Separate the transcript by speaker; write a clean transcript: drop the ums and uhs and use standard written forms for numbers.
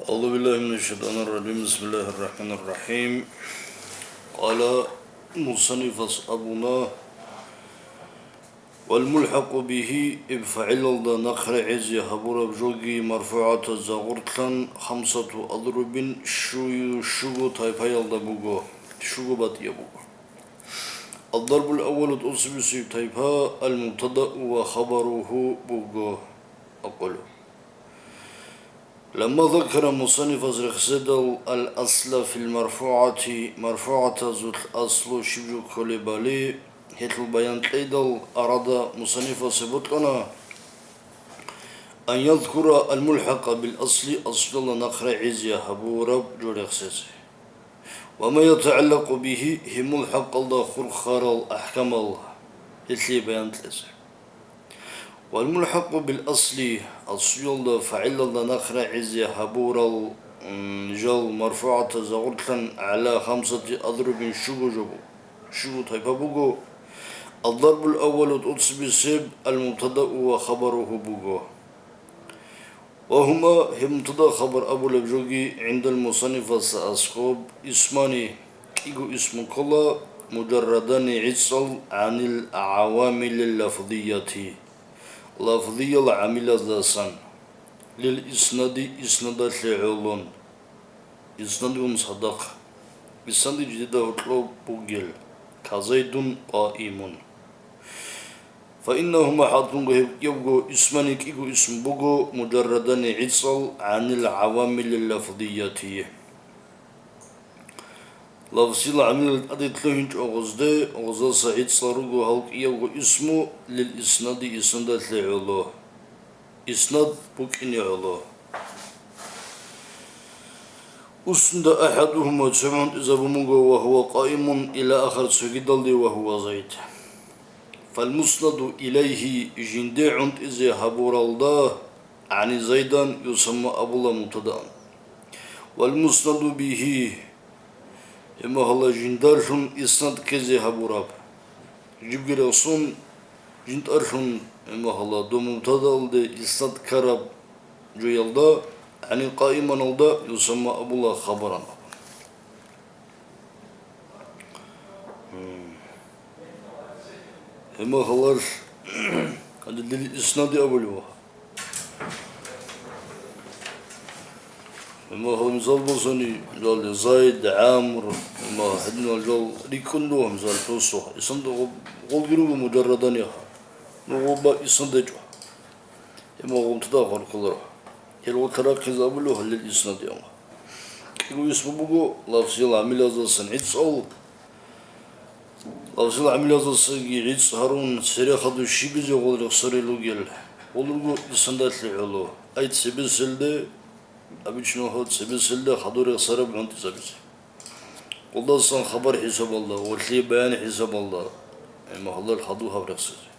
Speaker 1: أعوذ بالله من الشيطان الرجيم. بسم الله الرحمن الرحيم. قال مصنف أصحابنا والملحق به بفعل نخر عز هبور بجوجي مرفوعة زغرتلن 5 أضرب شو تايبا يلدا بوغو شو بات يبوغو. الضرب الأول تأصب سيب تايبا المبتدأ وخبره بوغو. أقول لما ذكر مصنف الرخصد الأصل في مرفوعة ذو الأصل شبه كوليبالي هيت البيان تيدل أراد مصنف سبطنا أن يذكر الملحق بالأصل أصل نقر عزيا هبورب جورخسز وما يتعلق به هم ملحق الله خرخار الأحكام الله هيت بيان تلزه. والملحق بالأصل أصل فعل نخر عزي هبور الجل مرفوعة زغرتن على 5 أضرب شو تايبا بوغو. الضرب الأول تأصب سب المبتدأ وخبره بوغو وهما هم مبتدأ خبر أبو لبجوغي عند المصنف سأسخوب اسماني كيغو اسم كلا مجردان عصل عن العوامل اللفظية لفظية العاملة ذاسان للإسناد إسناد العلون إسناد صدق إسناد جديد هتلو بوغيل كزيد قائم فإنهما حاطون يبقوا اسمان كيغو اسم بوغو مجردان عصل عن العوامل اللفظية لفظي العامل أدتلوهنج أغزده سعيد صاروغو هلق يبقوا اسمه للإسناد إسناد العلو إسناد بوكين علو أسند أحدهما جمعون إذا بمغو وهو قائم إلى آخر سجدل وهو زيد فالمسند إليه جندع إذا هبور الله عن زيدا يسمى أبو الله مبتدأ والمسند به إما هلا جندارشون إسناد كذا هبوراب جبر أصون جندارشون إما هلا دو مبتدأ ده إسناد كرب جو يلدا يعني قائما الدا يسمى أبو الله خبرا. إما هلاش هذا الإسناد أولوه إما هو مثال بصني مثال زايد عامر إما هدنا الجو لكله مثال توصه إسناد قول جروب مجردا يها نوبا إسناد جو إما هو متداخل كله يلو تركز أولوه للإسناد يوم يقول اسمه بقو لفظي العمل هذا سنعيد سؤال لفظي العمل هذا سنعيد هارون سريع خدو شيبزي غول يخسري لوجيل غولو إسنادات لعلو أيد سبسلده أبي شنو هاد سبسلده خدو يخسري بعنتي سبسل والله صن خبر حساب الله واللي بيان حساب الله إما الله خدوها برخص